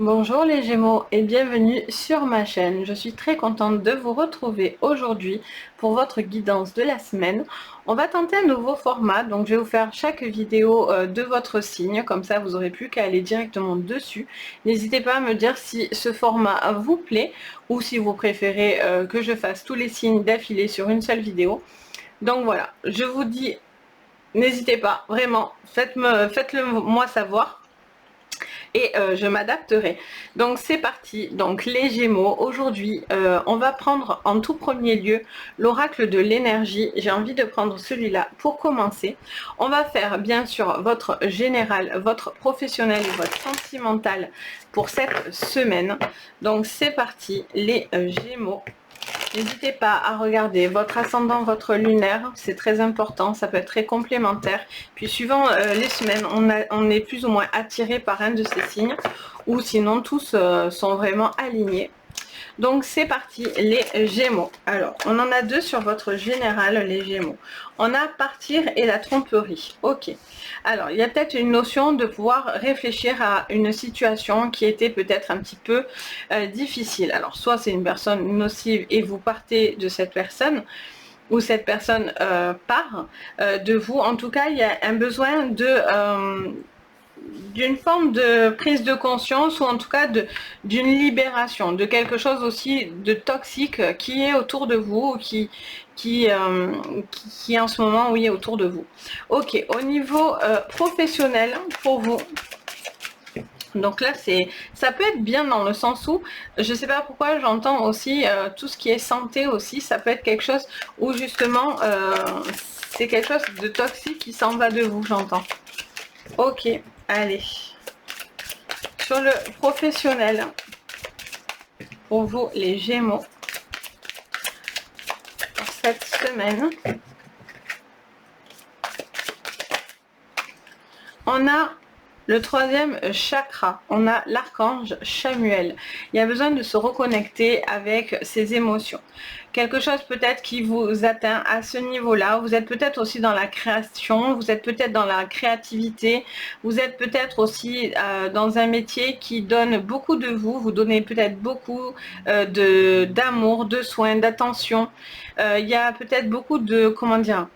Bonjour les Gémeaux et bienvenue sur ma chaîne. Je suis très contente de vous retrouver aujourd'hui pour votre guidance de la semaine. On va tenter un nouveau format, donc je vais vous faire chaque vidéo de votre signe, comme ça vous n'aurez plus qu'à aller directement dessus. N'hésitez pas à me dire si ce format vous plaît ou si vous préférez que je fasse tous les signes d'affilée sur une seule vidéo. Donc voilà, je vous dis, n'hésitez pas, vraiment, faites-le moi savoir et je m'adapterai. Donc c'est parti. Donc les Gémeaux, aujourd'hui on va prendre en tout premier lieu l'oracle de l'énergie. J'ai envie de prendre celui-là pour commencer. On va faire bien sûr votre général, votre professionnel et votre sentimental pour cette semaine. Donc c'est parti les Gémeaux. N'hésitez pas à regarder votre ascendant, votre lunaire, c'est très important, ça peut être très complémentaire. Puis suivant les semaines, on est plus ou moins attiré par un de ces signes, ou sinon tous sont vraiment alignés. Donc c'est parti les Gémeaux. Alors on en a deux sur votre général les Gémeaux. On a partir et la tromperie. Ok. Alors il y a peut-être une notion de pouvoir réfléchir à une situation qui était peut-être un petit peu difficile. Alors soit c'est une personne nocive et vous partez de cette personne, ou cette personne part de vous. En tout cas il y a un besoin de d'une forme de prise de conscience, ou en tout cas d'une libération de quelque chose aussi de toxique qui est autour de vous, qui en ce moment oui est autour de vous. Ok, au niveau professionnel pour vous, donc là ça peut être bien dans le sens où je sais pas pourquoi j'entends aussi tout ce qui est santé aussi, ça peut être quelque chose où justement c'est quelque chose de toxique qui s'en va de vous, j'entends. Ok, allez. Sur le professionnel, pour vous les Gémeaux, pour cette semaine, on a le troisième chakra, on a l'archange Chamuel. Il y a besoin de se reconnecter avec ses émotions. Quelque chose peut-être qui vous atteint à ce niveau-là. Vous êtes peut-être aussi dans la création, vous êtes peut-être dans la créativité, vous êtes peut-être aussi dans un métier qui donne beaucoup de vous. Vous donnez peut-être beaucoup d'amour, de soins, d'attention. Il y a peut-être beaucoup de, comment dire,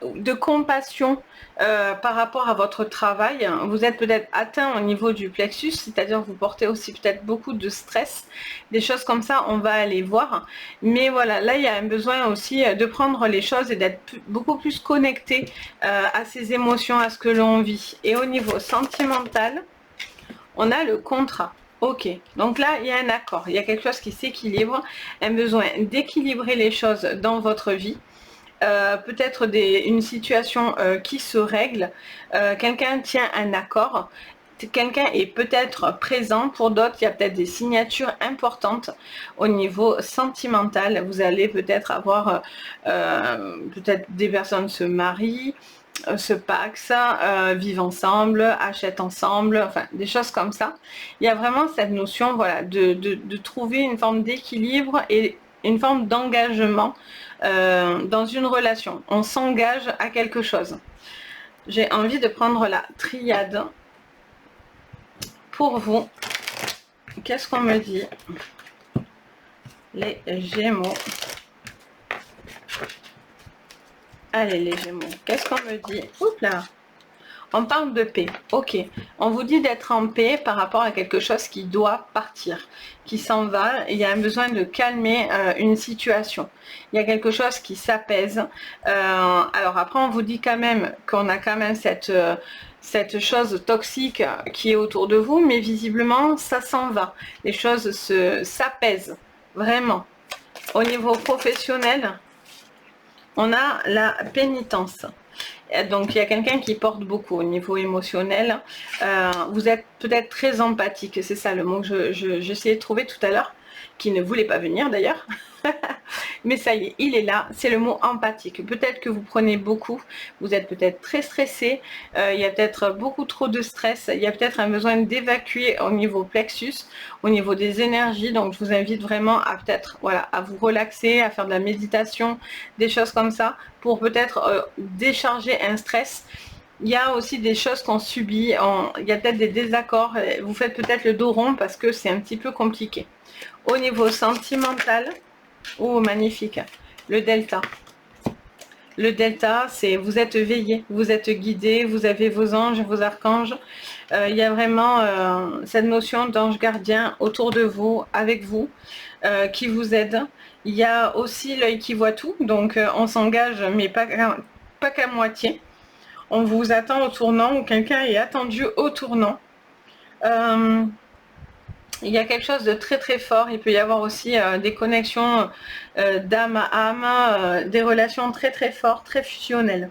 de compassion par rapport à votre travail. Vous êtes peut-être atteint au niveau du plexus, c'est-à-dire vous portez aussi peut-être beaucoup de stress, des choses comme ça, on va aller voir. Mais voilà, là il y a un besoin aussi de prendre les choses et d'être beaucoup plus connecté à ses émotions, à ce que l'on vit. Et au niveau sentimental, on a le contrat. Ok, donc là il y a un accord, il y a quelque chose qui s'équilibre, un besoin d'équilibrer les choses dans votre vie. Peut-être une situation qui se règle, quelqu'un tient un accord, quelqu'un est peut-être présent, pour d'autres il y a peut-être des signatures importantes au niveau sentimental. Vous allez peut-être avoir peut-être des personnes se marient, se paxent, vivent ensemble, achètent ensemble, enfin des choses comme ça. Il y a vraiment cette notion, voilà, de trouver une forme d'équilibre et une forme d'engagement dans une relation. On s'engage à quelque chose. J'ai envie de prendre la triade pour vous. Qu'est-ce qu'on me dit les Gémeaux? Allez les Gémeaux, qu'est-ce qu'on me dit? Oups là, on parle de paix. Ok, on vous dit d'être en paix par rapport à quelque chose qui doit partir, qui s'en va. Il y a un besoin de calmer une situation. Il y a quelque chose qui s'apaise. Alors après, on vous dit quand même qu'on a quand même cette chose toxique qui est autour de vous, mais visiblement, ça s'en va. Les choses s'apaisent, vraiment. Au niveau professionnel, on a la pénitence. Donc il y a quelqu'un qui porte beaucoup au niveau émotionnel. Vous êtes peut-être très empathique, c'est ça le mot que j'essayais de trouver tout à l'heure, qui ne voulait pas venir d'ailleurs. Mais ça y est, il est là, c'est le mot empathique. Peut-être que vous prenez beaucoup, vous êtes peut-être très stressé, il y a peut-être beaucoup trop de stress, il y a peut-être un besoin d'évacuer au niveau plexus, au niveau des énergies. Donc je vous invite vraiment à peut-être voilà, à vous relaxer, à faire de la méditation, des choses comme ça, pour peut-être décharger un stress. Il y a aussi des choses qu'on subit, il y a peut-être des désaccords, vous faites peut-être le dos rond parce que c'est un petit peu compliqué. Au niveau sentimental, oh magnifique, le delta. Le delta, c'est vous êtes veillé, vous êtes guidé, vous avez vos anges, vos archanges. Il y a vraiment cette notion d'ange gardien autour de vous, avec vous, qui vous aide. Il y a aussi l'œil qui voit tout, donc on s'engage, mais pas qu'à moitié. On vous attend au tournant ou quelqu'un est attendu au tournant. Il y a quelque chose de très très fort. Il peut y avoir aussi des connexions d'âme à âme, des relations très très fortes, très fusionnelles.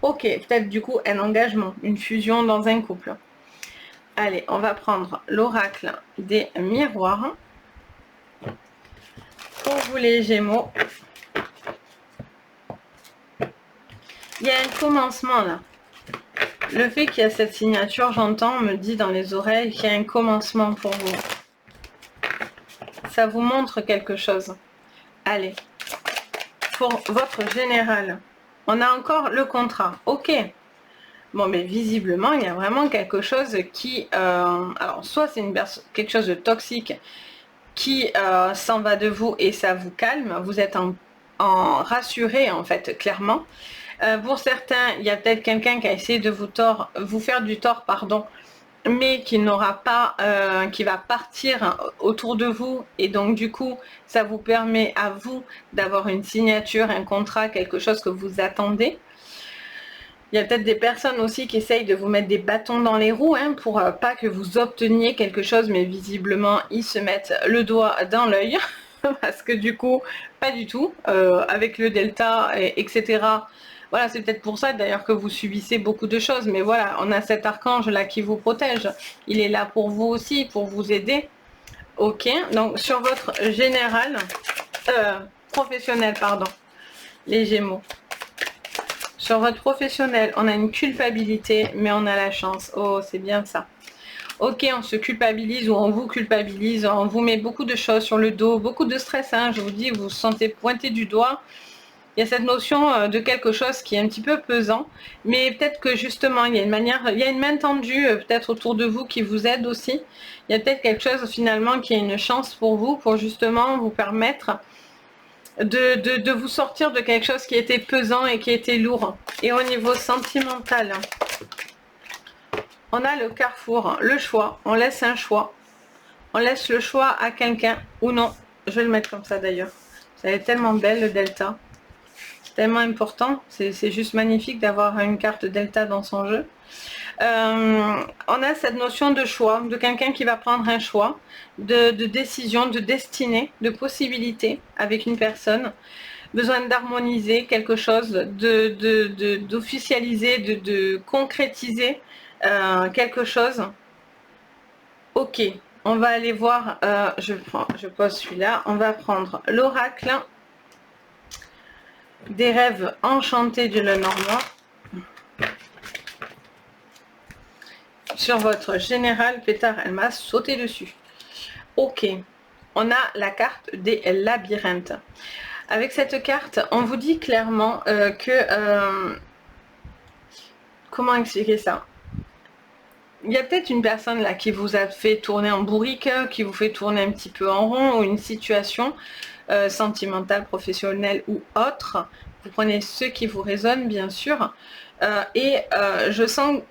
Ok, peut-être du coup un engagement, une fusion dans un couple. Allez, on va prendre l'oracle des miroirs. Pour vous les Gémeaux, il y a un commencement là. Le fait qu'il y a cette signature, j'entends, me dit dans les oreilles qu'il y a un commencement pour vous. Ça vous montre quelque chose. Allez, pour votre général, on a encore le contrat. Ok. Bon, mais visiblement, il y a vraiment quelque chose qui... alors, soit c'est quelque chose de toxique qui s'en va de vous et ça vous calme. Vous êtes en rassuré, en fait, clairement. Pour certains, il y a peut-être quelqu'un qui a essayé de vous faire du tort, pardon, mais qui n'aura pas, qui va partir autour de vous, et donc du coup, ça vous permet à vous d'avoir une signature, un contrat, quelque chose que vous attendez. Il y a peut-être des personnes aussi qui essayent de vous mettre des bâtons dans les roues, hein, pour pas que vous obteniez quelque chose, mais visiblement, ils se mettent le doigt dans l'œil, parce que du coup, pas du tout, avec le delta, etc., voilà, c'est peut-être pour ça d'ailleurs que vous subissez beaucoup de choses. Mais voilà, on a cet archange là qui vous protège. Il est là pour vous aussi, pour vous aider. Ok, donc sur votre général, professionnel, pardon, les Gémeaux. Sur votre professionnel, on a une culpabilité, mais on a la chance. Oh, c'est bien ça. Ok, on se culpabilise ou on vous culpabilise, on vous met beaucoup de choses sur le dos, beaucoup de stress, hein, je vous dis, vous vous sentez pointé du doigt. Il y a cette notion de quelque chose qui est un petit peu pesant, mais peut-être que justement il y a une main tendue peut-être autour de vous qui vous aide aussi. Il y a peut-être quelque chose finalement qui est une chance pour vous, pour justement vous permettre de vous sortir de quelque chose qui était pesant et qui était lourd. Et au niveau sentimental, on a le carrefour, le choix, on laisse un choix. On laisse le choix à quelqu'un ou non. Je vais le mettre comme ça d'ailleurs. Ça est tellement belle le delta. Tellement important, c'est juste magnifique d'avoir une carte delta dans son jeu. On a cette notion de choix, de quelqu'un qui va prendre un choix, de décision, de destinée, de possibilité avec une personne, besoin d'harmoniser quelque chose, d'officialiser, de concrétiser quelque chose. Ok, on va aller voir, je pose celui-là, on va prendre l'oracle des rêves enchantés du Lenormand. Sur votre général, pétard, elle m'a sauté dessus. Ok, on a la carte des labyrinthes. Avec cette carte, on vous dit clairement que... comment expliquer ça? Il y a peut-être une personne là qui vous a fait tourner en bourrique, qui vous fait tourner un petit peu en rond, ou une situation sentimentale, professionnelle ou autre. Vous prenez ce qui vous résonne, bien sûr. Je sens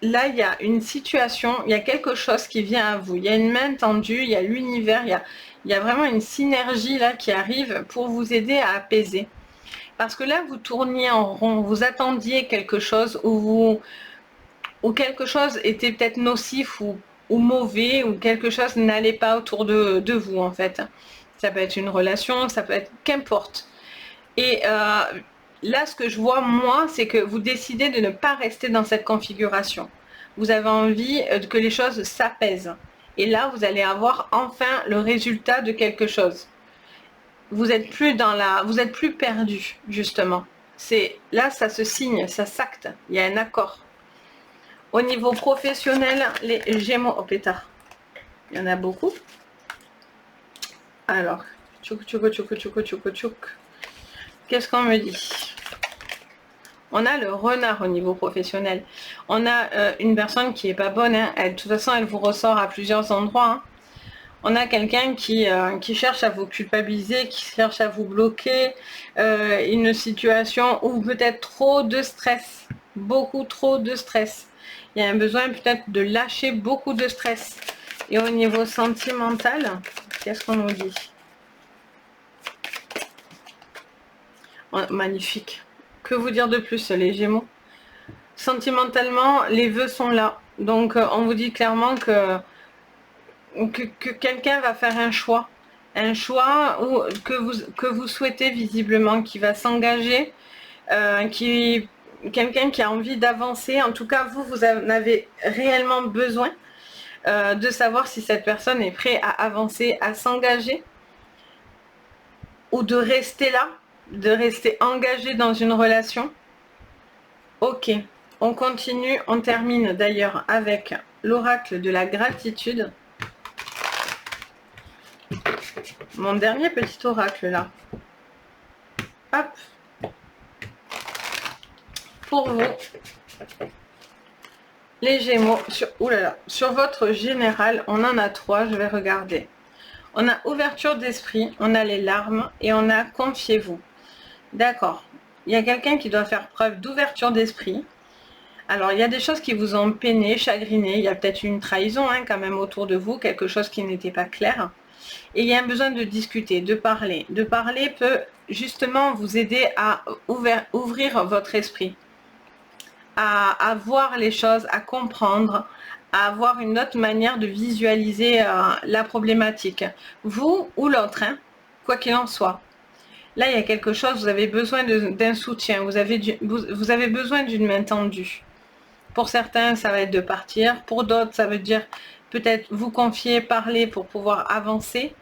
là, il y a une situation, il y a quelque chose qui vient à vous. Il y a une main tendue, il y a l'univers, il y a vraiment une synergie là qui arrive pour vous aider à apaiser. Parce que là, vous tourniez en rond, vous attendiez quelque chose ou quelque chose était peut-être nocif ou mauvais, ou quelque chose n'allait pas autour de vous en fait. Ça peut être une relation, ça peut être qu'importe. Et là, ce que je vois, moi, c'est que vous décidez de ne pas rester dans cette configuration. Vous avez envie que les choses s'apaisent. Et là, vous allez avoir enfin le résultat de quelque chose. Vous êtes plus perdu, justement. Là, ça se signe, ça s'acte. Il y a un accord. Au niveau professionnel, les Gémeaux, oh pétard, il y en a beaucoup. Alors, tchouk, tchouk, tchouk, tchouk, tchouk, tchouk. Qu'est-ce qu'on me dit? On a le renard au niveau professionnel. On a une personne qui est pas bonne, hein. De toute façon, elle vous ressort à plusieurs endroits, hein. On a quelqu'un qui cherche à vous culpabiliser, qui cherche à vous bloquer, une situation où peut-être trop de stress, beaucoup trop de stress. Il y a un besoin peut-être de lâcher beaucoup de stress. Et au niveau sentimental, qu'est-ce qu'on nous dit? Oh, magnifique. Que vous dire de plus, les Gémeaux? Sentimentalement, les vœux sont là. Donc, on vous dit clairement que quelqu'un va faire un choix que vous souhaitez visiblement, qui va s'engager, quelqu'un qui a envie d'avancer. En tout cas, vous en avez réellement besoin de savoir si cette personne est prête à avancer, à s'engager, ou de rester là, de rester engagé dans une relation. Ok, on continue, on termine d'ailleurs avec l'oracle de la gratitude. Mon dernier petit oracle là. Hop. Pour vous, les Gémeaux, sur votre général, on en a 3, je vais regarder. On a ouverture d'esprit, on a les larmes et on a confiez-vous. D'accord. Il y a quelqu'un qui doit faire preuve d'ouverture d'esprit. Alors, il y a des choses qui vous ont peiné, chagriné. Il y a peut-être une trahison quand même autour de vous, quelque chose qui n'était pas clair. Et il y a un besoin de discuter, de parler. De parler peut justement vous aider à ouvrir votre esprit, à voir les choses, à comprendre, à avoir une autre manière de visualiser la problématique. Vous ou l'autre, quoi qu'il en soit. Là, il y a quelque chose, vous avez besoin d'un soutien, vous avez besoin d'une main tendue. Pour certains, ça va être de partir. Pour d'autres, ça veut dire peut-être vous confier, parler pour pouvoir avancer.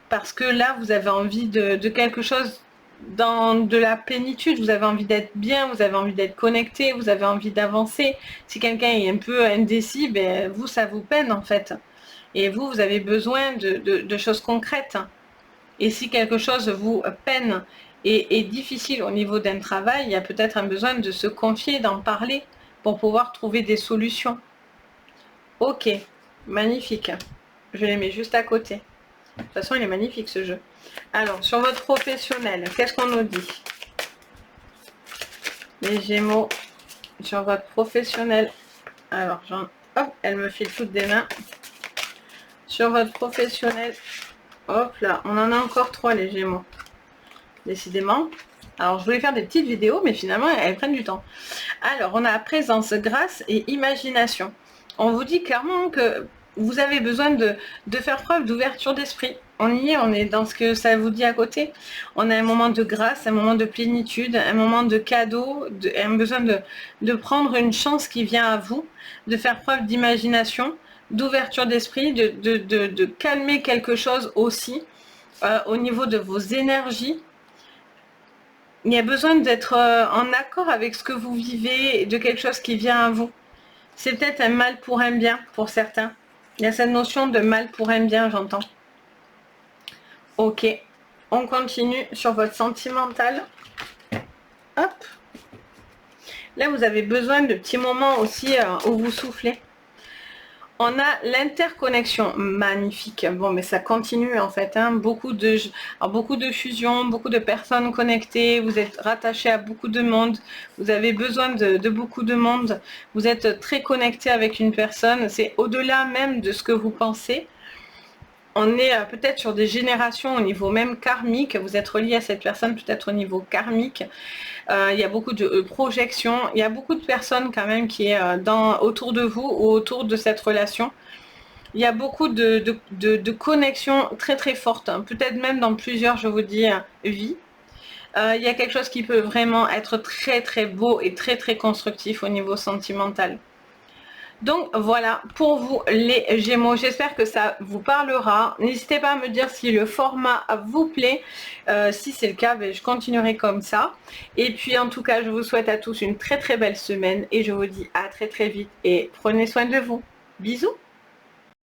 Parce que là, vous avez envie de quelque chose dans de la plénitude. Vous avez envie d'être bien, vous avez envie d'être connecté, vous avez envie d'avancer. Si quelqu'un est un peu indécis, ben, vous, ça vous peine en fait. Et vous avez besoin de choses concrètes. Et si quelque chose vous peine et est difficile au niveau d'un travail, il y a peut-être un besoin de se confier, d'en parler pour pouvoir trouver des solutions. Ok, magnifique. Je les mets juste à côté. De toute façon, il est magnifique ce jeu. Alors, sur votre professionnel, qu'est-ce qu'on nous dit? Les Gémeaux, sur votre professionnel. Alors, hop, elle me file toutes des mains. Sur votre professionnel, hop là, on en a encore 3 les Gémeaux. Décidément. Alors, je voulais faire des petites vidéos, mais finalement, elles prennent du temps. Alors, on a présence, grâce et imagination. On vous dit clairement que vous avez besoin de faire preuve d'ouverture d'esprit. On y est, on est dans ce que ça vous dit à côté. On a un moment de grâce, un moment de plénitude, un moment de cadeau, un besoin de prendre une chance qui vient à vous, de faire preuve d'imagination, d'ouverture d'esprit, de calmer quelque chose aussi au niveau de vos énergies. Il y a besoin d'être en accord avec ce que vous vivez et de quelque chose qui vient à vous. C'est peut-être un mal pour un bien pour certains. Il y a cette notion de mal pour un bien, j'entends. Ok, on continue sur votre sentimental. Hop. Là, vous avez besoin de petits moments aussi où vous soufflez. On a l'interconnexion, magnifique. Bon, mais ça continue en fait. Beaucoup de fusions, beaucoup de personnes connectées. Vous êtes rattaché à beaucoup de monde. Vous avez besoin de beaucoup de monde. Vous êtes très connecté avec une personne. C'est au-delà même de ce que vous pensez. On est peut-être sur des générations au niveau même karmique. Vous êtes relié à cette personne peut-être au niveau karmique. Il y a beaucoup de projections. Il y a beaucoup de personnes quand même qui est autour de vous ou autour de cette relation. Il y a beaucoup de connexions très très fortes. Peut-être même dans plusieurs, je vous dis, vies. Il y a quelque chose qui peut vraiment être très très beau et très très constructif au niveau sentimental. Donc voilà pour vous les Gémeaux, j'espère que ça vous parlera. N'hésitez pas à me dire si le format vous plaît. Si c'est le cas, je continuerai comme ça. Et puis en tout cas, je vous souhaite à tous une très très belle semaine et je vous dis à très très vite et prenez soin de vous. Bisous.